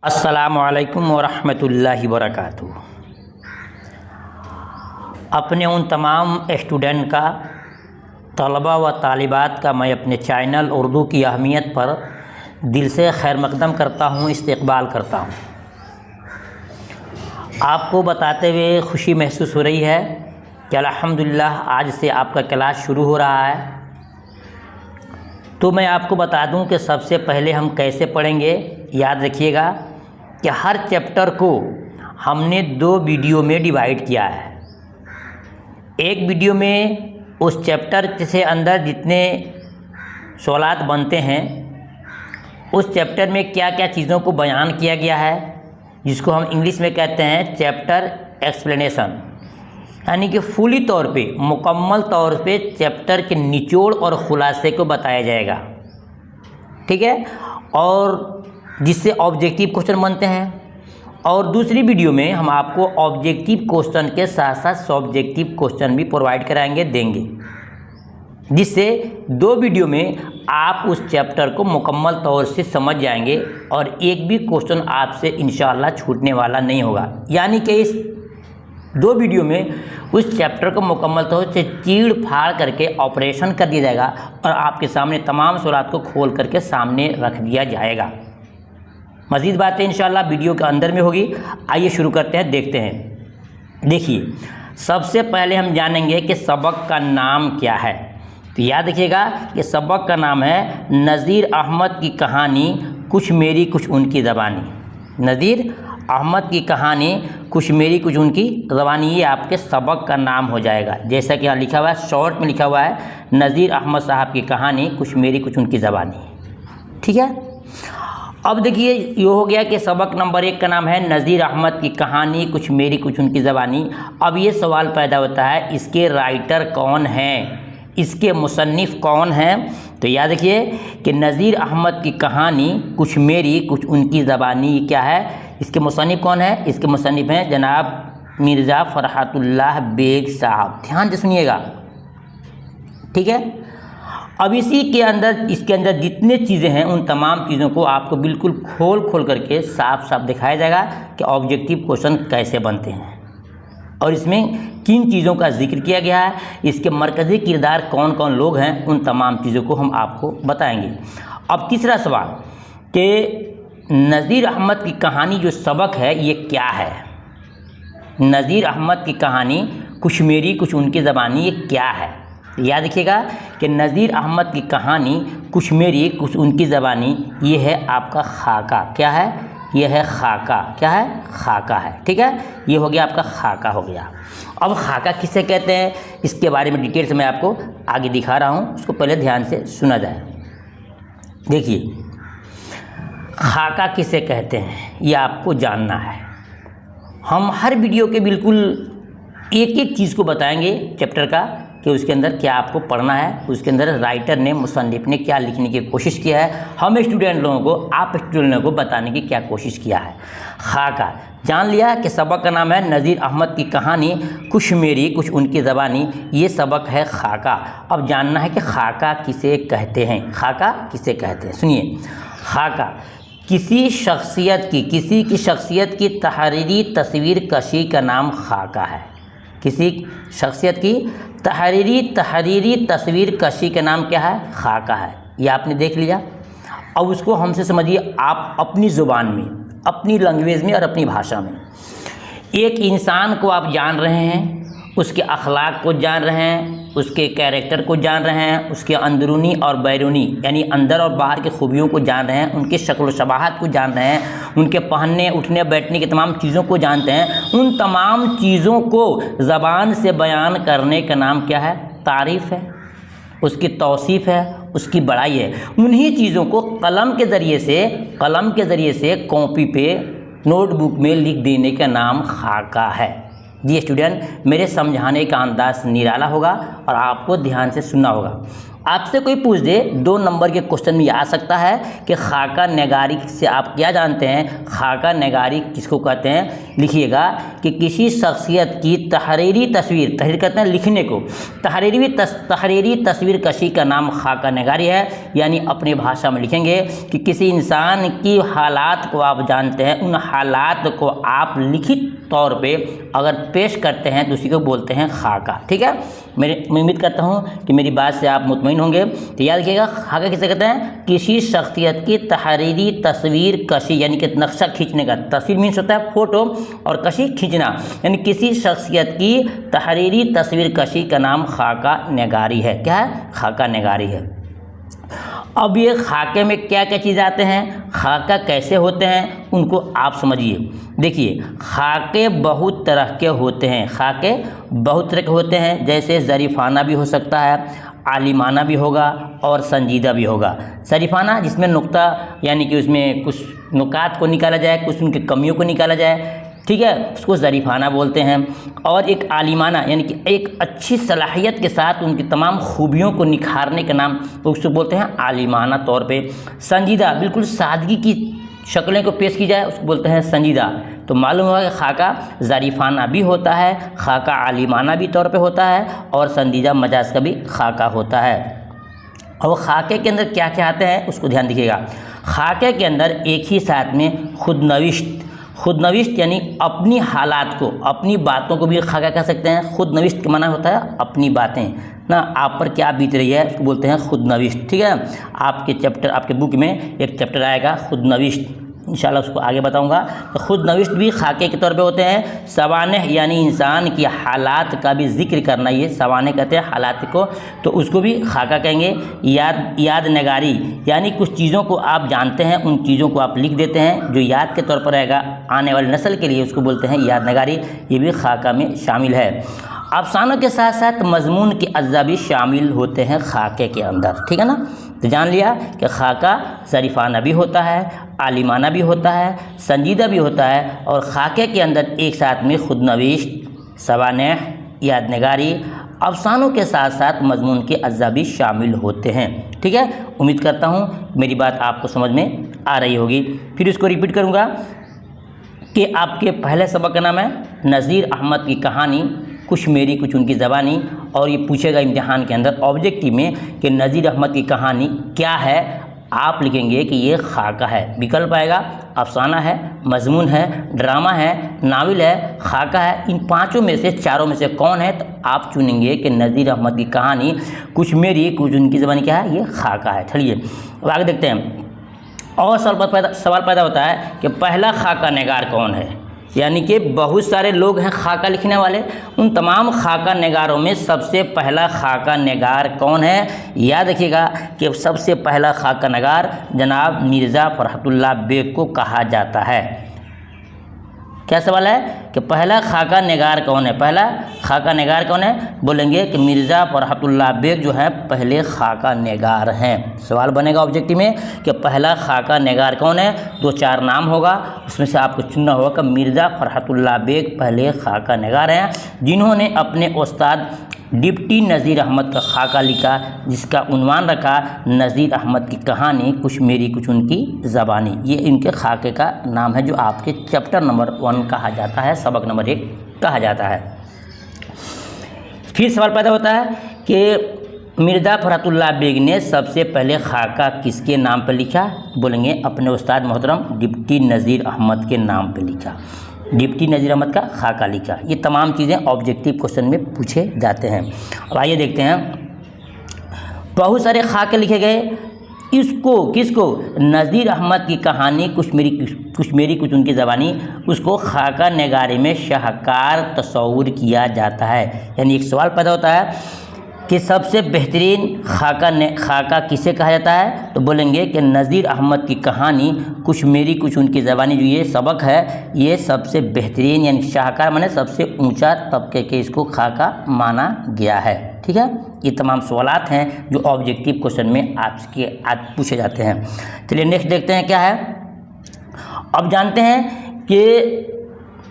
अस्सलामुअलैकुम वरहमतुल्लाहि वबरकातुहू। अपने उन तमाम स्टूडेंट का, तलबा व तालिबात का मैं अपने चैनल उर्दू की अहमियत पर दिल से खैर मकदम करता हूँ, इस्तकबाल करता हूँ। आपको बताते हुए खुशी महसूस हो रही है कि अल्हम्दुलिल्लाह आज से आपका क्लास शुरू हो रहा है। तो मैं आपको बता दूं कि सबसे पहले हम कैसे पढ़ेंगे। याद रखिएगा कि हर चैप्टर को हमने 2 वीडियो में डिवाइड किया है। एक वीडियो में उस चैप्टर से अंदर जितने सवालात बनते हैं, उस चैप्टर में क्या क्या चीज़ों को बयान किया गया है, जिसको हम इंग्लिश में कहते हैं चैप्टर एक्सप्लेनेशन, यानी कि फुली तौर पे, मुकम्मल तौर पे चैप्टर के निचोड़ और ख़ुलासे को बताया जाएगा। ठीक है, और जिससे ऑब्जेक्टिव क्वेश्चन बनते हैं। और दूसरी वीडियो में हम आपको ऑब्जेक्टिव क्वेश्चन के साथ साथ सब्जेक्टिव क्वेश्चन भी प्रोवाइड कराएंगे, देंगे, जिससे 2 वीडियो में आप उस चैप्टर को मुकम्मल तौर से समझ जाएंगे और एक भी क्वेश्चन आपसे इंशाअल्लाह छूटने वाला नहीं होगा। यानी कि इस 2 वीडियो में उस चैप्टर को मुकम्मल तौर से चीड़ फाड़ करके ऑपरेशन कर दिया जाएगा और आपके सामने तमाम सवालात को खोल करके सामने रख दिया जाएगा। मज़ीद बातें इंशाअल्लाह वीडियो के अंदर में होगी। आइए शुरू करते हैं, देखते हैं। देखिए, सबसे पहले हम जानेंगे कि सबक का नाम क्या है। तो याद रखिएगा कि सबक का नाम है नज़ीर अहमद की कहानी, कुछ मेरी कुछ उनकी ज़बानी। नज़ीर अहमद की कहानी, कुछ मेरी कुछ उनकी ज़बानी, ये आपके सबक का नाम हो जाएगा। जैसा कि यहाँ लिखा हुआ है, शॉर्ट में लिखा हुआ है, नज़ीर अहमद साहब की कहानी, कुछ मेरी कुछ उनकी ज़बानी। ठीक है, अब देखिए ये हो गया कि सबक नंबर 1 का नाम है नज़ीर अहमद की कहानी, कुछ मेरी कुछ उनकी ज़बानी। अब ये सवाल पैदा होता है, इसके राइटर कौन हैं, इसके मुसन्निफ़ कौन हैं। तो याद रखिए कि नज़ीर अहमद की कहानी, कुछ मेरी कुछ उनकी ज़बानी, क्या है, इसके मुसन्निफ़ कौन है। इसके मुसन्निफ़ हैं जनाब मिर्ज़ा फ़रहतुल्लाह बेग साहब। ध्यान से सुनिएगा, ठीक है। अब इसके अंदर जितने चीज़ें हैं, उन तमाम चीज़ों को आपको बिल्कुल खोल करके साफ साफ दिखाया जाएगा कि ऑब्जेक्टिव क्वेश्चन कैसे बनते हैं और इसमें किन चीज़ों का जिक्र किया गया है, इसके मरकज़ी किरदार कौन कौन लोग हैं, उन तमाम चीज़ों को हम आपको बताएंगे। अब तीसरा सवाल कि नज़ीर अहमद की कहानी जो सबक है ये क्या है। नज़ीर अहमद की कहानी, कुछ मेरी कुछ उनकी ज़बानी, ये क्या है। याद रखिएगा कि नज़ीर अहमद की कहानी, कुछ मेरी कुछ उनकी ज़बानी, ये है आपका खाका। क्या है, ये है खाका। क्या है, खाका है। ठीक है, ये हो गया आपका खाका हो गया। अब खाका किसे कहते हैं, इसके बारे में डिटेल से मैं आपको आगे दिखा रहा हूँ, उसको पहले ध्यान से सुना जाए। देखिए, खाका किसे कहते हैं ये आपको जानना है। हम हर वीडियो के बिल्कुल एक एक चीज़ को बताएंगे चैप्टर का, कि उसके अंदर क्या आपको पढ़ना है, उसके अंदर राइटर ने, मुसन्निफ़ ने क्या लिखने की कोशिश किया है, हम स्टूडेंट लोगों को, आप स्टूडेंट लोगों को बताने की क्या कोशिश किया है। खाका जान लिया कि सबक का नाम है नज़ीर अहमद की कहानी, कुछ मेरी कुछ उनकी ज़बानी, ये सबक है खाका। अब जानना है कि खाका किसे कहते हैं। खाका किसे कहते हैं, सुनिए। खाका किसी की शख्सियत की तहरीरी तस्वीर कशी का नाम खाका है। किसी शख्सियत की तहरीरी तस्वीर कशी का नाम क्या है, खाका है। ये आपने देख लिया। अब उसको हमसे समझिए आप अपनी ज़ुबान में, अपनी लैंग्वेज में और अपनी भाषा में। एक इंसान को आप जान रहे हैं, उसके अखलाक को जान रहे हैं, उसके कैरेक्टर को जान रहे हैं, उसके अंदरूनी और बैरूनी यानी अंदर और बाहर की खूबियों को जान रहे हैं, उनके शक्ल शबाहत को जान रहे हैं, उनके पहनने उठने बैठने की तमाम चीज़ों को जानते हैं। उन तमाम चीज़ों को ज़बान से बयान करने का नाम क्या है, तारीफ़ है, उसकी तौसीफ़ है, उसकी बड़ाई है। उन्हीं चीज़ों को कलम के ज़रिए से कॉपी पे, नोटबुक में लिख देने का नाम खाका है। जी स्टूडेंट, मेरे समझाने का अंदाज़ निराला होगा और आपको ध्यान से सुनना होगा। आपसे कोई पूछ दे 2 नंबर के क्वेश्चन में आ सकता है कि खाका नगारी से आप क्या जानते हैं, खाका नगारी किसको कहते हैं। लिखिएगा कि किसी शख्सियत की तहरीरी तस्वीर, तहरीर कहते हैं लिखने को, तहरीरी तस्वीर कशी का नाम खाका नगारी है। यानी अपनी भाषा में लिखेंगे कि किसी इंसान की हालात को आप जानते हैं, उन हालात को आप लिखित तौर पे अगर पेश करते हैं तो उसी को बोलते हैं खाका। ठीक है, मैं उम्मीद करता हूँ कि मेरी बात से आप मुतमईन होंगे। तो याद रखिएगा खाका किसे कहते हैं, किसी शख्सियत की तहरीरी तस्वीर कशी, यानी कि नक्शा खींचने का, तस्वीर मीन्स होता है फोटो और कशी खींचना, यानी किसी शख्सियत की तहरीरी तस्वीर कशी का नाम खाका नगारी है। क्या है, खाका नगारी है। अब ये खाके में क्या क्या चीज़ आते हैं, खाका कैसे होते हैं, उनको आप समझिए। देखिए खाके बहुत तरह के होते हैं, खाके बहुत तरह के होते हैं, जैसे ज़रीफ़ाना भी हो सकता है, आलिमाना भी होगा और संजीदा भी होगा। ज़रीफ़ाना जिसमें नुक्ता यानी कि उसमें कुछ नुकात को निकाला जाए, कुछ उनकी कमियों को निकाला जाए, ठीक है, उसको ज़रीफ़ाना बोलते हैं। और एक आलिमाना यानी कि एक अच्छी सलाहियत के साथ उनकी तमाम खूबियों को निखारने का नाम, उसको बोलते हैं आलिमाना तौर पे। संजीदा बिल्कुल सादगी की शक्लें को पेश की जाए, उसको बोलते हैं संजीदा। तो मालूम हुआ कि खाका ज़रीफ़ाना भी होता है, खाका आलिमाना भी तौर पे होता है और संजीदा मजाज का भी खाका होता है। और खाके के अंदर क्या क्या आते हैं उसको ध्यान दीजिएगा। खाके के अंदर एक ही साथ में खुदनविश्त यानी अपनी हालात को, अपनी बातों को भी खाका कह सकते हैं। खुदनविश्त का माना होता है अपनी बातें ना, आप पर क्या बीत रही है उसको बोलते हैं खुदनविश्त। ठीक है, आपके चैप्टर, आपके बुक में एक चैप्टर आएगा खुदनविश्त, इंशाल्लाह उसको आगे बताऊंगा। तो खुदनविश्त भी खाके के तौर पे होते हैं। सवानेह यानी इंसान की हालात का भी जिक्र करना, ये सवानेह कहते हैं हालात को, तो उसको भी खाका कहेंगे। याद नगारी यानी कुछ चीज़ों को आप जानते हैं, उन चीज़ों को आप लिख देते हैं जो याद के तौर पर रहेगा आने वाली नस्ल के लिए, उसको बोलते हैं याद नगारी, ये भी खाका में शामिल है। अफसानों के साथ साथ मजमून के अज्जा भी शामिल होते हैं खाके के अंदर। ठीक है ना, तो जान लिया कि खाका ज़रीफ़ाना भी होता है, आलिमाना भी होता है, संजीदा भी होता है, और खाके के अंदर एक साथ में खुदनविश्त, सवानेह, यादनगारी, अफसानों के साथ साथ मजमून के अज्जा भी शामिल होते हैं। ठीक है, उम्मीद करता हूँ मेरी बात आपको समझ में आ रही होगी। फिर इसको रिपीट करूँगा कि आपके पहले सबक का नाम है नज़ीर अहमद की कहानी, कुछ मेरी कुछ उनकी ज़बानी। और ये पूछेगा इम्तिहान के अंदर ऑब्जेक्टिव में कि नज़ीर अहमद की कहानी क्या है, आप लिखेंगे कि ये खाका है। विकल्प आएगा अफसाना है, मजमून है, ड्रामा है, नावल है, खाका है। इन पांचों में से, चारों में से कौन है, तो आप चुनेंगे कि नज़ीर अहमद की कहानी कुछ मेरी कुछ उनकी ज़बानी क्या है, ये खाका है। चलिए अब आगे देखते हैं। और सवाल पैदा होता है कि पहला खाका नगार कौन है, यानी कि बहुत सारे लोग हैं खाका लिखने वाले, उन तमाम खाका नगारों में सबसे पहला खाका नगार कौन है। याद रखिएगा कि सबसे पहला खाका नगार जनाब मिर्ज़ा फ़रहतुल्लाह बेग को कहा जाता है। क्या सवाल है कि पहला खाका नगार कौन है, पहला खाका नगार कौन है, बोलेंगे कि मिर्ज़ा फ़रहतुल्लाह बेग जो है पहले खाका नगार हैं। सवाल बनेगा ऑब्जेक्टिव में कि पहला खाका नगार कौन है, 2-4 नाम होगा, उसमें से आपको चुनना होगा कि मिर्ज़ा फ़रहतुल्लाह बेग पहले खाका नगार हैं, जिन्होंने अपने उस्ताद डिप्टी नज़ीर अहमद का खाका लिखा, जिसका उन्वान रखा नज़ीर अहमद की कहानी कुछ मेरी कुछ उनकी ज़बानी। ये इनके खाके का नाम है जो आपके चैप्टर नंबर 1 कहा जाता है, सबक नंबर 1 कहा जाता है। फिर सवाल पैदा होता है कि मिर्ज़ा फ़रहतुल्लाह बेग ने सबसे पहले खाका किसके नाम पर लिखा, बोलेंगे अपने उस्ताद मोहतरम डिप्टी नज़ीर अहमद के नाम पर लिखा, डिप्टी नज़ीर अहमद का खाका लिखा। ये तमाम चीज़ें ऑब्जेक्टिव क्वेश्चन में पूछे जाते हैं। अब आइए देखते हैं, बहुत सारे खाके लिखे गए, किसको नज़ीर अहमद की कहानी कुछ मेरी कुछ उनकी ज़बानी, उसको खाका नगारे में शाहकार तस्वुर किया जाता है। यानी एक सवाल पैदा होता है कि सबसे बेहतरीन खाका किसे कहा जाता है, तो बोलेंगे कि नज़ीर अहमद की कहानी कुछ मेरी कुछ उनकी ज़बानी, जो ये सबक है ये सबसे बेहतरीन, यानी शाहकार माने सबसे ऊंचा तबके के इसको खाका माना गया है। ठीक है, ये तमाम सवालात हैं जो ऑब्जेक्टिव क्वेश्चन में आपके आज पूछे जाते हैं। चलिए नेक्स्ट देखते हैं क्या है। अब जानते हैं कि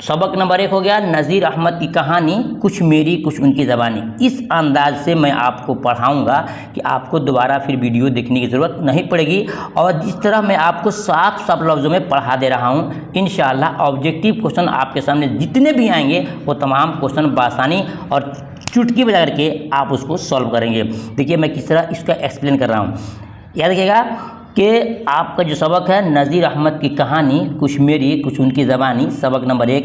सबक नंबर 1 हो गया नज़ीर अहमद की कहानी, कुछ मेरी कुछ उनकी ज़बानी। इस अंदाज से मैं आपको पढ़ाऊंगा कि आपको दोबारा फिर वीडियो देखने की ज़रूरत नहीं पड़ेगी, और जिस तरह मैं आपको साफ साफ लफ्ज़ों में पढ़ा दे रहा हूँ, इंशाअल्लाह ऑब्जेक्टिव क्वेश्चन आपके सामने जितने भी आएंगे वो तमाम क्वेश्चन बासानी और चुटकी बजा करके आप उसको सॉल्व करेंगे। देखिए मैं किस तरह इसका एक्सप्लेन कर रहा हूँ। याद रखिएगा कि आपका जो सबक है नज़ीर अहमद की कहानी, कुछ मेरी कुछ उनकी ज़बानी, सबक नंबर 1,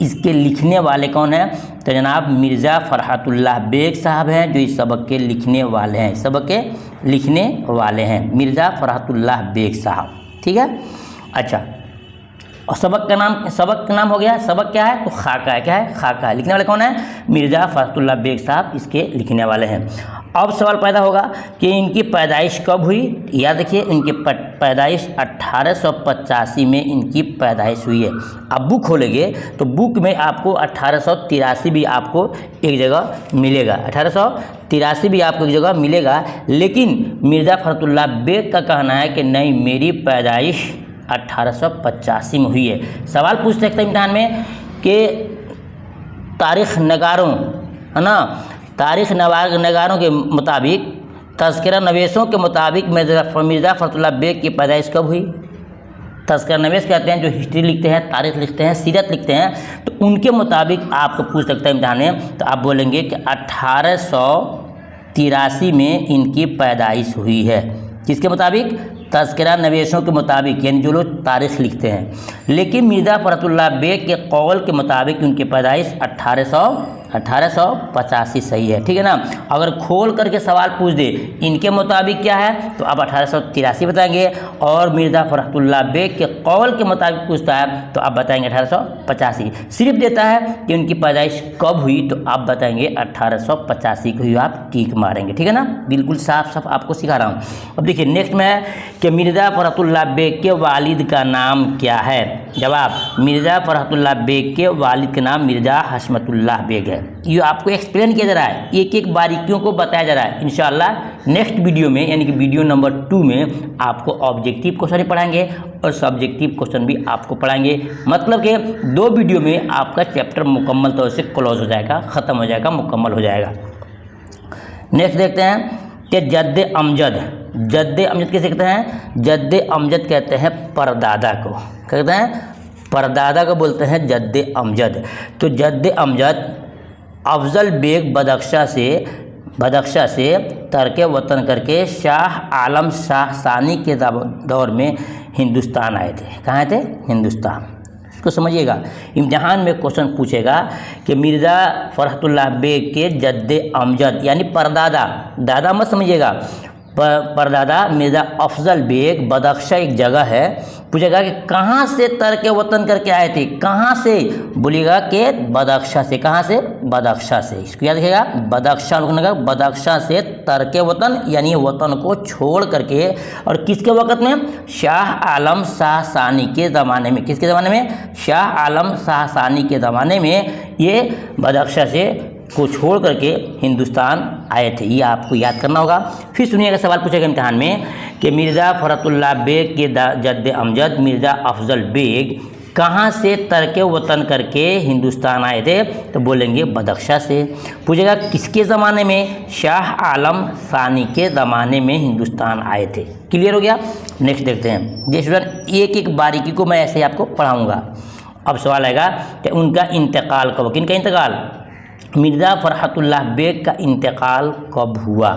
इसके लिखने वाले कौन हैं? तो जनाब मिर्ज़ा फ़रहतुल्लाह बेग साहब हैं जो इस सबक के लिखने वाले हैं। सबक के लिखने वाले हैं मिर्ज़ा फ़रहतुल्लाह बेग साहब, ठीक है। अच्छा, और सबक का नाम हो गया, सबक क्या है? तो खाका है। क्या है? खाका है। लिखने वाले कौन है? मिर्ज़ा फ़रहतुल्लाह बेग साहब इसके लिखने वाले हैं। अब सवाल पैदा होगा कि इनकी पैदाइश कब हुई। याद रखिए इनकी पैदाइश 1885 में इनकी पैदाइश हुई है। अब बुक खोलेंगे तो बुक में आपको 1883 भी आपको एक जगह मिलेगा, 1883 भी आपको एक जगह मिलेगा। लेकिन मिर्ज़ा फ़रहतुल्लाह बेग का कहना है कि नहीं, मेरी पैदाइश 1885 में हुई है। सवाल पूछ सकते हैं इम्तिहान में कि तारीख़ नगारों, है ना, तारीख़ नगारों के मुताबिक, तज़किरा नवेशों के मुताबिक मिर्ज़ा फ़रहतुल्लाह बेग की पैदाइश कब हुई। तज़किरा नवेश कहते हैं जो हिस्ट्री लिखते हैं, तारीख़ लिखते हैं, सीरत लिखते हैं, तो उनके मुताबिक आपको पूछ सकता है इम्तिहान में। तो आप बोलेंगे कि 1883 में इनकी पैदाइश हुई है। किसके मुताबिक? तज़किरा नवेशों के मुताबिक, यानी जो लोग तारीख़ लिखते हैं। लेकिन मिर्ज़ा फ़रहतुल्लाह बेग के कौल के मुताबिक उनकी पैदाइश 1885 सही है, ठीक है ना। अगर खोल करके सवाल पूछ दे इनके मुताबिक क्या है तो आप 1883 बताएंगे, और मिर्ज़ा फ़रहतुल्लाह बेग के कौल के मुताबिक पूछता है तो आप बताएंगे 1885। सिर्फ देता है कि उनकी पैदाइश कब हुई तो आप बताएंगे 1885 को ही आप टीक मारेंगे, ठीक है ना। बिल्कुल साफ साफ आपको सिखा रहा हूँ। अब देखिए नेक्स्ट में है कि मिर्ज़ा फ़रहतुल्लाह बेग के वालिद का नाम क्या है। जवाब, मिर्ज़ा फ़रहतुल्लाह बेग के वालिद का नाम मिर्ज़ा हशमतुल्लाह बेग है। ये आपको एक्सप्लेन किया जा रहा है, एक एक बारीकियों को बताया जा रहा है। इंशाअल्लाह नेक्स्ट वीडियो में यानी कि वीडियो नंबर 2 में आपको ऑब्जेक्टिव क्वेश्चन भी पढ़ाएंगे और सब्जेक्टिव क्वेश्चन भी आपको पढ़ाएंगे। मतलब कि 2 वीडियो में आपका चैप्टर मुकम्मल तौर से क्लोज हो जाएगा, ख़त्म हो जाएगा, मुकम्मल हो जाएगा। नेक्स्ट देखते हैं कि जद्द अमजद कैसे कहते हैं? जद्द अमजद कहते हैं परदादा को, कहते हैं परदादा को बोलते हैं जद्द अमजद। तो जद्द अमजद अफजल बेग बदख्शा से तर्क वतन करके शाह आलम शाह सानी के दौर में हिंदुस्तान आए थे। कहाँ आए थे? हिंदुस्तान। इसको समझिएगा, इम्तिहान में क्वेश्चन पूछेगा कि मिर्ज़ा फ़रहतुल्लाह बेग के जद्द अमजद यानी परदादा, दादा मत समझिएगा, परदादा मिर्ज़ा अफजल बेग बदख्शा एक जगह है, पूछेगा कि कहाँ से तर्क वतन करके आए थे। कहाँ से? बोलिएगा कि बदख्शा से। कहाँ से? बदख्शा से। इसको याद रखिएगा, बदख्शा लिखने का, बदख्शा से तर्क वतन यानी वतन को छोड़ करके, और किसके वक़्त में? शाह आलम शाह सानी के ज़माने में। किसके ज़माने में? शाह आलम शाह सानी के ज़माने में ये बदख्शा से को छोड़ करके हिंदुस्तान आए थे। ये आपको याद करना होगा। फिर सुनिएगा, सवाल पूछेगा इम्तिहान में कि मिर्ज़ा फ़रहतुल्लाह बेग के जद्द अमजद मिर्ज़ा अफजल बेग कहाँ से तर्क वतन करके हिंदुस्तान आए थे। तो बोलेंगे बदख्शा से। पूछेगा किसके ज़माने में? शाह आलम सानी के ज़माने में हिंदुस्तान आए थे। क्लियर हो गया। नेक्स्ट देखते हैं। ये स्टूडेंट एक एक बारीकी को मैं ऐसे ही आपको पढ़ाऊँगा। अब सवाल आएगा कि उनका इंतकाल कब? किनका इंतकाल? मिर्ज़ा फ़रहतुल्लाह बेग का इंतकाल कब हुआ?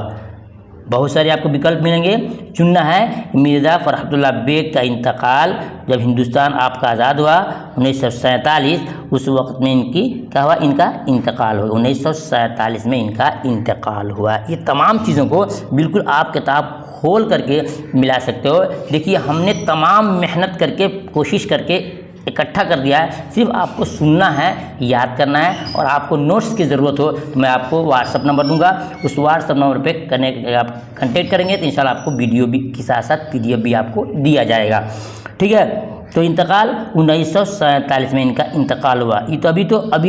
बहुत सारे आपको विकल्प मिलेंगे, चुनना है। मिर्ज़ा फ़रहतुल्लाह बेग का इंतकाल जब हिंदुस्तान आपका आज़ाद हुआ 1947, उस वक्त में इनकी क्या हुआ? इनका इंतकाल हुआ। 1947 में इनका इंतकाल हुआ। ये तमाम चीज़ों को बिल्कुल आप किताब खोल करके मिला सकते हो। देखिए हमने तमाम मेहनत करके कोशिश करके इकट्ठा कर दिया है, सिर्फ आपको सुनना है, याद करना है, और आपको नोट्स की ज़रूरत हो तो मैं आपको व्हाट्सअप नंबर दूंगा। उस व्हाट्सअप नंबर पे आप कांटेक्ट करेंगे तो इंशाल्लाह आपको वीडियो भी के साथ साथ PDF भी आपको दिया जाएगा, ठीक है। तो इंतकाल 1947 में इनका इंतकाल हुआ। ये तो अभी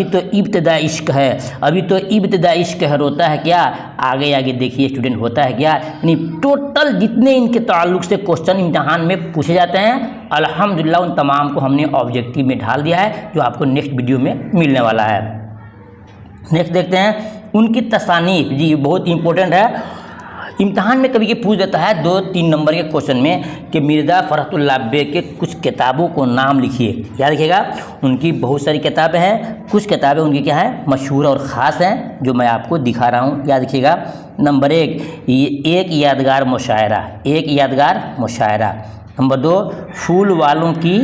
तो इब्तिदा इश्क है, अभी तो इब्तिदा इश्क है, होता है क्या? आगे आगे देखिए स्टूडेंट, होता है क्या? यानी टोटल जितने इनके ताल्लुक़ से क्वेश्चन इम्तिहान में पूछे जाते हैं अल्हम्दुलिल्लाह उन तमाम को हमने ऑब्जेक्टिव में ढाल दिया है, जो आपको नेक्स्ट वीडियो में मिलने वाला है। नेक्स्ट देखते हैं उनकी तसानीफ। जी बहुत इंपॉर्टेंट है, इम्तहान में कभी ये पूछ देता है 2-3 नंबर के क्वेश्चन में कि मिर्ज़ा फ़रहतुल्लाह बेग के कुछ किताबों को नाम लिखिए। याद रखिएगा, उनकी बहुत सारी किताबें हैं, कुछ किताबें उनकी क्या हैं, मशहूर और ख़ास हैं, जो मैं आपको दिखा रहा हूँ। याद रखिएगा, नंबर 1 एक यादगार मुशायरा, एक यादगार मुशायरा। नंबर 2 फूल वालों की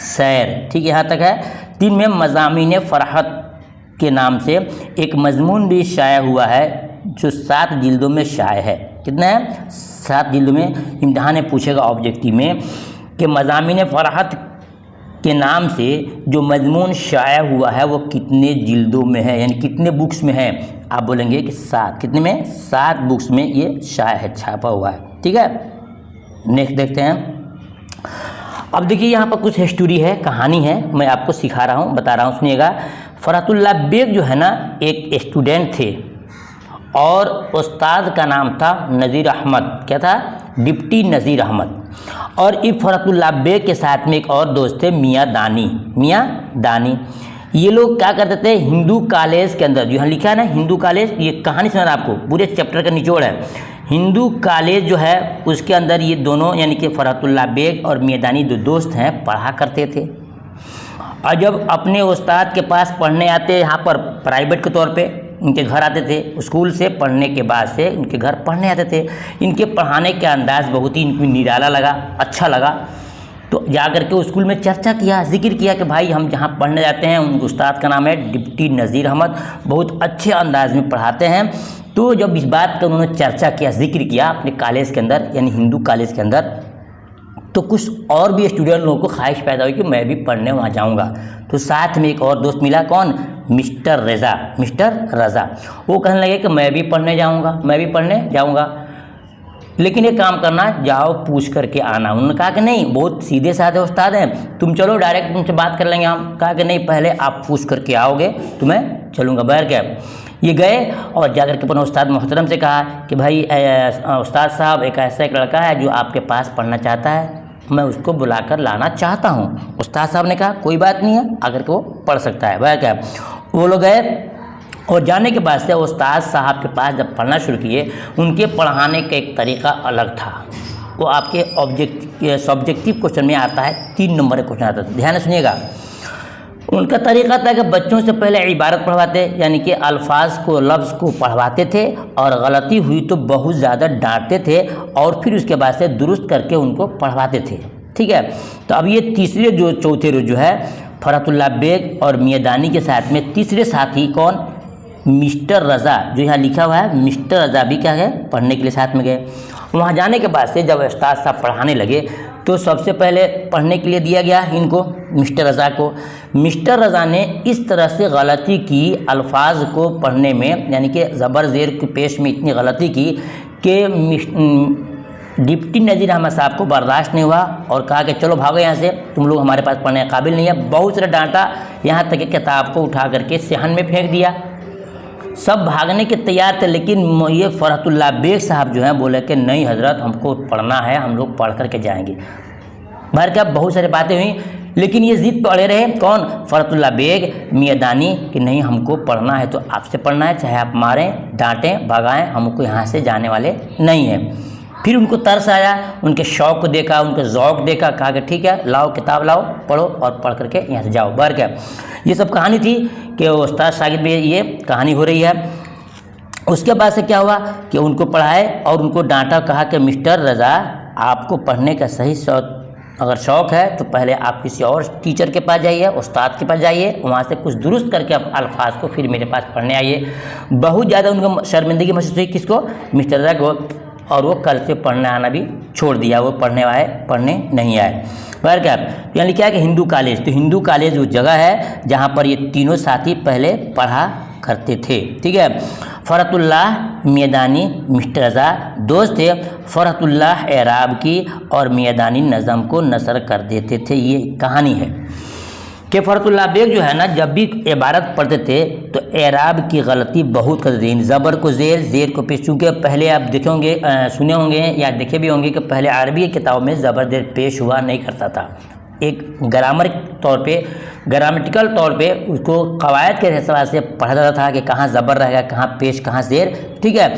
सैर, ठीक है, यहाँ तक है। 3 में मज़ामीन फ़रहत के नाम से एक मजमून भी शाया हुआ है, जो 7 जिल्दों में शाया है। कितना है? 7 जिल्दों में। इम्तिहान में पूछेगा ऑब्जेक्टिव में कि मज़ामीन फ़रहत के नाम से जो मजमून शाया हुआ है वो कितने जिल्दों में है, यानी कितने बुक्स में है। आप बोलेंगे कि 7। कितने में? 7 बुक्स में ये शाया है, छापा हुआ है। ठीक है, नेक्स्ट देखते हैं। अब देखिए यहाँ पर कुछ हिस्ट्री है, कहानी है, मैं आपको सिखा रहा हूँ, बता रहा हूँ, सुनिएगा। फ़रहतुल्लाह बेग जो है ना, एक स्टूडेंट थे और उस्ताद का नाम था नज़ीर अहमद। क्या था? डिप्टी नज़ीर अहमद। और इस फ़रहतुल्लाह बेग के साथ में एक और दोस्त थे, मियाँ दानी। मियाँ दानी ये लोग क्या करते थे, हिंदू कॉलेज के अंदर, जो यहाँ लिखा है ना हिंदू कॉलेज, ये कहानी सुना आपको, पूरे चैप्टर का निचोड़ है। हिंदू कॉलेज जो है उसके अंदर ये दोनों यानी कि फ़रहतुल्लाह बेग और मियाँ दानी जो दोस्त हैं पढ़ा करते थे। और जब अपने उस्ताद के पास पढ़ने आते, यहाँ पर प्राइवेट के तौर पे इनके घर आते थे, स्कूल से पढ़ने के बाद से इनके घर पढ़ने आते थे। इनके पढ़ाने का अंदाज़ बहुत ही इनको निराला लगा, अच्छा लगा। तो जाकर के स्कूल में चर्चा किया, जिक्र किया कि भाई हम जहाँ पढ़ने जाते हैं उन उस्ताद का नाम है डिप्टी नज़ीर अहमद, बहुत अच्छे अंदाज में पढ़ाते हैं। तो जब इस बात का उन्होंने चर्चा किया, जिक्र किया अपने कॉलेज के अंदर, यानी हिंदू कॉलेज के अंदर, तो कुछ और भी स्टूडेंट लोगों को ख्वाहिश पैदा हुई कि मैं भी पढ़ने वहाँ जाऊँगा। तो साथ में एक और दोस्त मिला, कौन? मिस्टर रज़ा। मिस्टर रज़ा वो कहने लगे कि मैं भी पढ़ने जाऊँगा, मैं भी पढ़ने जाऊँगा, लेकिन एक काम करना, जाओ पूछ करके आना। उन्होंने कहा कि नहीं, बहुत सीधे साधे उस्ताद हैं, तुम चलो डायरेक्ट तुमसे बात कर लेंगे हम। कहा कि नहीं, पहले आप पूछ करके आओगे तो मैं चलूँगा। बहर क्या, ये गए और जाकर के अपने उस्ताद मोहतरम से कहा कि भाई उस्ताद साहब, एक ऐसा एक लड़का है जो आपके पास पढ़ना चाहता है, मैं उसको बुलाकर लाना चाहता हूँ। उस्ताद साहब ने कहा कोई बात नहीं है, अगर वो पढ़ सकता है। वह क्या, वो लोग गए और जाने के बाद से उस्ताद साहब के पास जब पढ़ना शुरू किए, उनके पढ़ाने का एक तरीका अलग था। वो आपके सब्जेक्टिव क्वेश्चन में आता है, 3 नंबर का क्वेश्चन आता है, ध्यान से सुनिएगा। उनका तरीका था कि बच्चों से पहले इबारत पढ़वाते, यानी कि अल्फाज को, लफ्ज़ को पढ़वाते थे, और गलती हुई तो बहुत ज़्यादा डांटते थे, और फिर उसके बाद से दुरुस्त करके उनको पढ़वाते थे। ठीक है, तो अब ये तीसरे जो चौथे रोज जो है, फ़रहतुल्लाह बेग और मियाँ दानी के साथ में तीसरे साथी कौन? मिस्टर रज़ा, जो यहाँ लिखा हुआ है, मिस्टर रज़ा भी क्या है, पढ़ने के लिए साथ में गए। वहाँ जाने के बाद से जब उस्ताद साहब पढ़ाने लगे तो सबसे पहले पढ़ने के लिए दिया गया इनको, मिस्टर रज़ा को। मिस्टर रज़ा ने इस तरह से गलती की अल्फाज को पढ़ने में, यानी कि ज़बर ज़ेर के पेश में इतनी गलती की कि डिप्टी नज़ीर अहमद साहब को बर्दाश्त नहीं हुआ और कहा कि चलो भागो यहाँ से, तुम लोग हमारे पास पढ़ने के काबिल नहीं है। बहुत सारा डांटा, यहाँ तक कि किताब को उठा करके सेहन में फेंक दिया। सब भागने के तैयार थे, लेकिन ये फ़रहतुल्लाह बेग साहब जो हैं बोले कि नहीं हज़रत, हमको पढ़ना है, हम लोग पढ़ करके जाएंगे। बाहर क्या बहुत सारी बातें हुई, लेकिन ये ज़िद पड़े रहे, कौन? फ़रहतुल्लाह बेग, मियाँ दानी, कि नहीं हमको पढ़ना है तो आपसे पढ़ना है, चाहे आप मारें, डांटें, भगाएं, हमको यहाँ से जाने वाले नहीं हैं। फिर उनको तरस आया, उनके शौक़ को देखा, उनके ज़ौक़ देखा, कहा कि ठीक है, लाओ किताब लाओ, पढ़ो और पढ़ करके यहाँ से जाओ। बाहर क्या, ये सब कहानी थी कि उस्ताद शागिर्द में ये कहानी हो रही है। उसके बाद से क्या हुआ कि उनको पढ़ाए और उनको डांटा, कहा कि मिस्टर रज़ा, आपको पढ़ने का सही अगर शौक़ है तो पहले आप किसी और टीचर के पास जाइए, उस्ताद के पास जाइए, वहाँ से कुछ दुरुस्त करके आप अल्फाज को फिर मेरे पास पढ़ने आइए। बहुत ज़्यादा उनको शर्मिंदगी महसूस हुई, किसको? मिस्टर रज़ा को, और वो कल से पढ़ने आना भी छोड़ दिया, वो पढ़ने नहीं आए। बाहर क्या, यहाँ लिखा है कि हिंदू कॉलेज, तो हिंदू कॉलेज वो जगह है जहाँ पर ये तीनों साथी पहले पढ़ा करते थे। ठीक है, फ़रहतुल्लाह, मियाँ दानी, मिस्टर रज़ा दोस्त थे। फ़रहतुल्लाह एराब की और मियाँ दानी नज़म को नसर कर देते थे। ये कहानी है। कफ़रतुल्लाह बेग जो है ना, जब भी इबारत पढ़ते थे तो एराब की गलती बहुत करते थे। ज़बर को ज़ेर को पेश, चूँकि पहले आप देखे होंगे, सुने होंगे या देखे भी होंगे कि पहले अरबी की किताबों में ज़बर ज़ेर पेश हुआ नहीं करता था। एक ग्रामेटिकल तौर पे उसको कवायद के हिसाब से पढ़ा जाता था कि कहाँ ज़बर रहेगा, कहाँ पेश, कहाँ ज़ेर, ठीक है।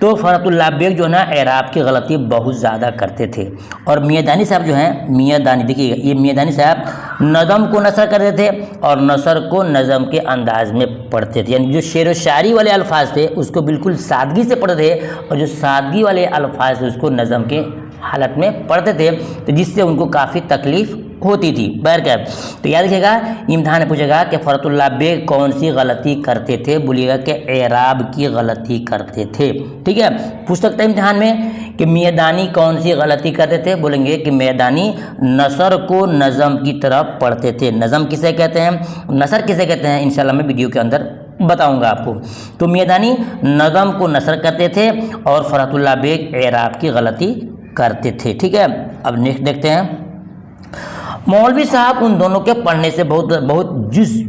तो फ़रतुल्लाह बेग जो है ना, एराब की गलती बहुत ज़्यादा करते थे। और मियाँ दानी साहब जो हैं, मियाँ दानी देखिएगा, ये मियाँ दानी साहब नज़म को नसर करते थे और नसर को नज़म के अंदाज में पढ़ते थे। यानी जो शेर व शायरी वाले अल्फाज थे उसको बिल्कुल सादगी से पढ़ते थे, और जो सादगी वाले अल्फाज थे उसको नज़म के हालत में पढ़ते थे, तो जिससे उनको काफ़ी तकलीफ़ होती थी। बहरकैफ तो याद रखिएगा, इम्तिहान में पूछेगा कि फ़रतुल्लाह बेग कौन सी गलती करते थे, बोलिएगा कि एराब की गलती करते थे, ठीक है। पूछ सकता है इम्तिहान में कि मियाँ दानी कौन सी गलती करते थे, बोलेंगे कि मियाँ दानी नसर को नज़म की तरफ पढ़ते थे। नज़म किसे कहते हैं, नसर किसे कहते हैं, इंशाल्लाह मैं वीडियो के अंदर बताऊंगा आपको। तो मियाँ दानी नज़म को नसर करते थे और फ़रतुल्लाह बेग एराब की गलती करते थे, ठीक है। अब नेक्स्ट देखते हैं। मौलवी साहब उन दोनों के पढ़ने से बहुत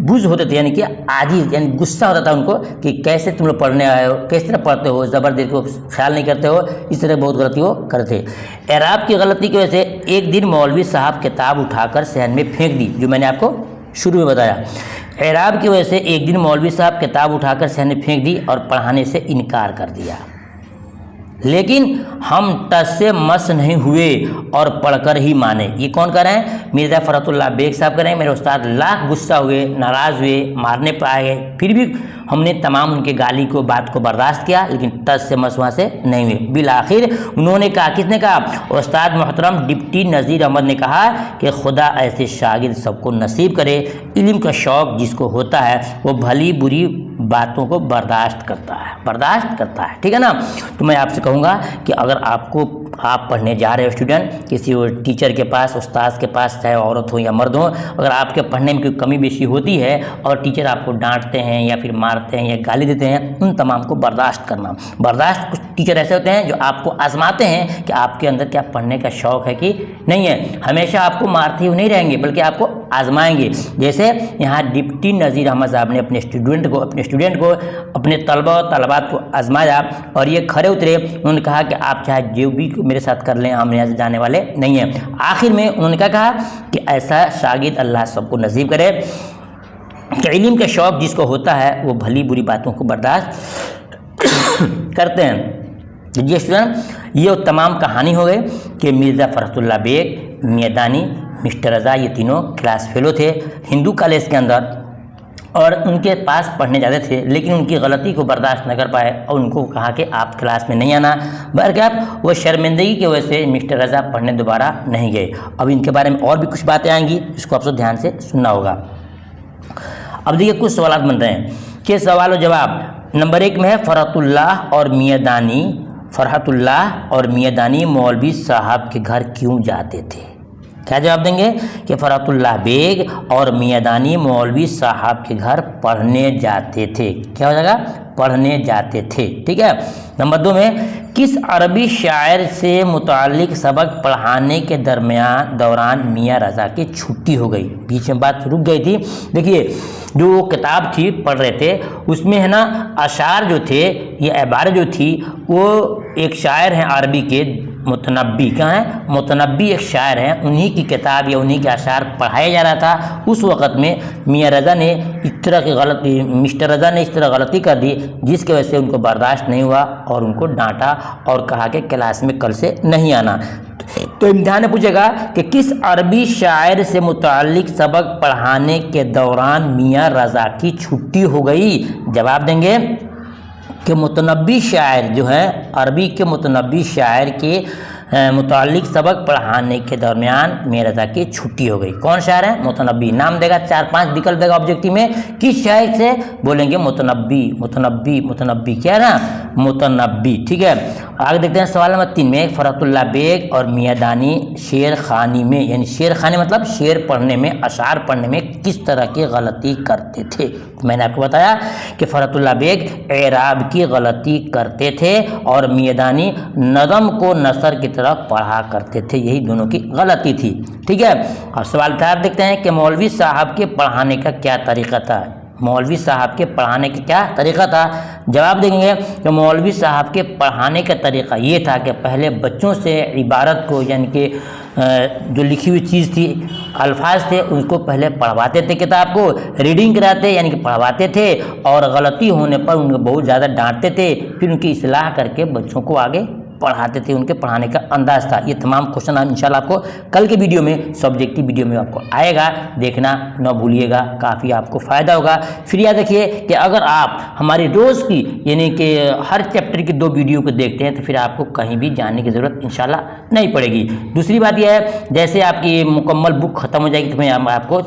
बुझ होते थे, यानी कि आजिज़, यानी गुस्सा होता था उनको कि कैसे तुम लोग पढ़ने आए हो, किस तरह पढ़ते हो, ज़बर देर को ख्याल नहीं करते हो, इस तरह बहुत गलती वो करते थे। एराब की गलती की वजह से एक दिन मौलवी साहब किताब उठाकर सहन में फेंक दी, जो मैंने आपको शुरू में बताया। एराब की वजह से एक दिन मौलवी साहब किताब उठाकर सहन में फेंक दी और पढ़ाने से इनकार कर दिया। लेकिन हम टस से मस नहीं हुए और पढ़कर ही माने। ये कौन कर रहे हैं, मिर्ज़ा फ़रतुल्लाह बेग साहब कर रहे हैं। मेरे उस्ताद लाख गुस्सा हुए, नाराज़ हुए, मारने पर आ गए, फिर भी हमने तमाम उनके गाली को, बात को बर्दाश्त किया, लेकिन टस से मस वहाँ से नहीं हुए। बिल आखिर उन्होंने कहा, किसने कहा, उस्ताद मोहतरम डिप्टी नज़ीर अहमद ने कहा कि खुदा ऐसे शागिर्द सबको नसीब करे। इल्म का शौक़ जिसको होता है वो भली बुरी बातों को बर्दाश्त करता है, ठीक है ना। तो मैं आपसे कहूँगा कि अगर आप पढ़ने जा रहे हो स्टूडेंट, किसी टीचर के पास, उस्ताद के पास, चाहे औरत हो या मर्द हो, अगर आपके पढ़ने में कोई कमी बेशी होती है और टीचर आपको डांटते हैं या फिर मारते हैं या गाली देते हैं, उन तमाम को बर्दाश्त करना। कुछ टीचर ऐसे होते हैं जो आपको आजमाते हैं कि आपके अंदर क्या पढ़ने का शौक़ है कि नहीं है। हमेशा आपको मारते हुए नहीं रहेंगे, बल्कि आपको आजमाएंगे। जैसे यहाँ डिप्टी नज़ीर अहमद साहब ने अपने स्टूडेंट को, अपने तलबा और तलबात को आजमाया और ये खरे उतरे। उन्होंने कहा कि आप चाहे जो भी मेरे साथ कर लें, हम यहाँ से जाने वाले नहीं हैं। आखिर में उन्होंने क्या कहा कि ऐसा शागिर्द अल्लाह सबको नसीब करे कि इल्म का शौक़ जिसको होता है वो भली बुरी बातों को बर्दाश्त करते हैं। जी स्टूडेंट, ये तमाम कहानी हो गई कि मिर्ज़ा फ़रतुल्लाह बेग, मियाँ दानी, मिस्टर रज़ा, ये तीनों क्लास फेलो थे हिंदू कॉलेज के अंदर, और उनके पास पढ़ने जाते थे, लेकिन उनकी गलती को बर्दाश्त न कर पाए और उनको कहा कि आप क्लास में नहीं आना। बहरकैफ वो शर्मिंदगी की वजह से मिस्टर रज़ा पढ़ने दोबारा नहीं गए। अब इनके बारे में और भी कुछ बातें आएंगी, इसको आपको ध्यान से सुनना होगा। अब देखिए कुछ सवाल बन रहे हैं कि सवाल और जवाब। नंबर 1 में है फ़रहतुल्लाह और मियाँ दानी मौलवी साहब के घर क्यों जाते थे। क्या जवाब देंगे कि फ़रहतुल्लाह बेग और मियाँ दानी मौलवी साहब के घर पढ़ने जाते थे। क्या हो जाएगा, पढ़ने जाते थे, ठीक है। नंबर 2 में किस अरबी शायर से मुतालिक सबक पढ़ाने के दौरान मियाँ रज़ा की छुट्टी हो गई। बीच में बात रुक गई थी। देखिए जो वो किताब थी पढ़ रहे थे, उसमें है ना अशार जो थे, ये इबारत जो थी, वो एक शायर हैं अरबी के, मुतनब्बी। क्या है, मुतनब्बी एक शायर हैं, उन्हीं की किताब या उन्हीं के अशार पढ़ाया जा रहा था। उस वक़्त में मियाँ रज़ा ने इस तरह की गलती, मिस्टर रज़ा ने इस तरह गलती कर दी जिसकी वजह से उनको बर्दाश्त नहीं हुआ और उनको डांटा और कहा कि क्लास में कल से नहीं आना। तो इम्तिहान में पूछेगा कि किस अरबी शायर से मुतालिक सबक पढ़ाने के दौरान मियाँ रज़ा की छुट्टी हो गई। जवाब देंगे कि मुतनब्बी शायर जो है, अरबी के मुतनब्बी शायर के मुतालिक सबक पढ़ाने के दरमियान मियाँ रज़ा की छुट्टी हो गई। कौन शायर है, मुतनब्बी। नाम देगा, 4-5 विकल्प देगा ऑब्जेक्टिव में, किस शायर से, बोलेंगे मुतनब्बी। क्या है ना, मुतनब्बी, ठीक है। आगे देखते हैं सवाल नंबर 3 में, फरहतुल्लाह बेग और मियां दानी शेर खानी में, यानी शेर खानी मतलब शेर पढ़ने में, अशार पढ़ने में किस तरह की गलती करते थे। तो मैंने आपको बताया कि फरहतुल्लाह बेग एराब की गलती करते थे और मियां दानी नज़म को नसर की तरह पढ़ा करते थे, यही दोनों की गलती थी। ठीक है, अब सवाल 4 देखते हैं कि मौलवी साहब के पढ़ाने का क्या तरीका था। मौलवी साहब के पढ़ाने का क्या तरीका था। जवाब देंगे कि मौलवी साहब के पढ़ाने का तरीका ये था कि पहले बच्चों से इबारत को, यानी कि जो लिखी हुई चीज़ थी, अल्फाज थे, उसको पहले पढ़वाते थे, किताब को रीडिंग कराते यानी कि पढ़वाते थे, और गलती होने पर उनको बहुत ज़्यादा डांटते थे, फिर उनकी इस्लाह करके बच्चों को आगे पढ़ाते थे। उनके पढ़ाने का अंदाज था। ये तमाम क्वेश्चन इंशाल्लाह आपको कल के वीडियो में, सब्जेक्टिव वीडियो में आपको आएगा, देखना न भूलिएगा, काफ़ी आपको फ़ायदा होगा। फिर याद रखिए कि अगर आप हमारी रोज़ की, यानी कि हर चैप्टर की 2 वीडियो को देखते हैं तो फिर आपको कहीं भी जाने की ज़रूरत इंशाल्लाह नहीं पड़ेगी। दूसरी बात यह है, जैसे आपकी मुकम्मल बुक ख़त्म हो जाएगी तो मैं आपको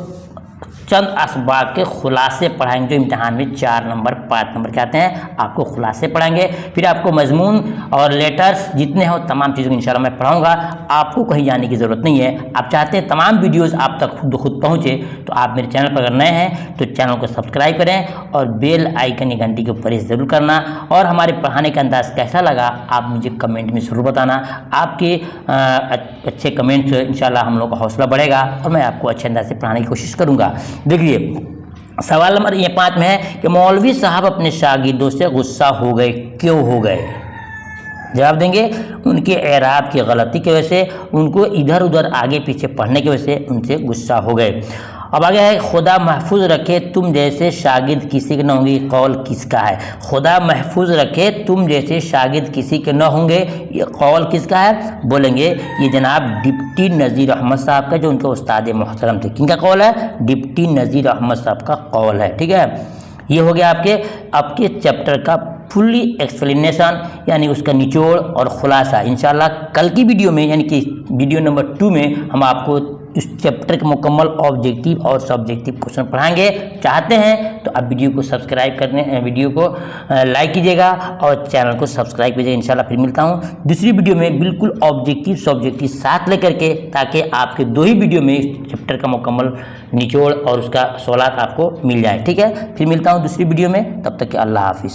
चंद असबाब के खुलासे पढ़ाएंगे, जो इम्तिहान में 4 नंबर 5 नंबर के आते हैं, आपको खुलासे पढ़ाएंगे। फिर आपको मजमून और लेटर्स जितने हो तमाम चीज़ों को इंशाल्लाह मैं पढ़ाऊंगा, आपको कहीं जाने की ज़रूरत नहीं है। आप चाहते हैं तमाम वीडियोस आप तक खुद पहुँचे तो आप मेरे चैनल पर अगर नए हैं तो चैनल को सब्सक्राइब करें और बेल आइकन या घंटी के ऊपर इस ज़रूर करना। और हमारे पढ़ाने का अंदाज़ कैसा लगा आप मुझे कमेंट में ज़रूर बताना। आपके अच्छे कमेंट से इंशाल्लाह हम लोग का हौसला बढ़ेगा और मैं आपको अच्छे अंदाज से पढ़ाने की कोशिश करूँगा। देखिए सवाल नंबर 5 में है कि मौलवी साहब अपने शागिर्दों से गुस्सा हो गए, क्यों हो गए। जवाब देंगे उनके एराब की गलती की वजह से, उनको इधर उधर आगे पीछे पढ़ने की वजह से उनसे गुस्सा हो गए। अब आगे है, खुदा महफूज रखे तुम जैसे शागिर्द किसी के न होंगे, कौल किसका है। खुदा महफूज रखे तुम जैसे शागिर्द किसी के न होंगे, ये कौल किसका है। बोलेंगे ये जनाब डिप्टी नज़ीर अहमद साहब का, जो उनके उस्ताद मोहतरम थे। किनका कौल है। डिप्टी नज़ीर अहमद साहब का कौल है। ठीक है, ये हो गया आपके चैप्टर का फुल्ली एक्सप्लेनेशन, यानी उसका निचोड़ और खुलासा। इंशाल्लाह कल की वीडियो में, यानी कि वीडियो नंबर 2 में हम आपको इस चैप्टर के मुकम्मल ऑब्जेक्टिव और सब्जेक्टिव क्वेश्चन पढ़ाएंगे। चाहते हैं तो आप वीडियो को सब्सक्राइब करने, वीडियो को लाइक कीजिएगा और चैनल को सब्सक्राइब कीजिएगा। इंशाल्लाह फिर मिलता हूँ दूसरी वीडियो में बिल्कुल ऑब्जेक्टिव सब्जेक्टिव साथ लेकर के, ताकि आपके 2 ही वीडियो में इस चैप्टर का मुकम्मल निचोड़ और उसका सवालात आपको मिल जाए। ठीक है, फिर मिलता हूँ दूसरी वीडियो में, तब तक के अल्लाह हाफिज़।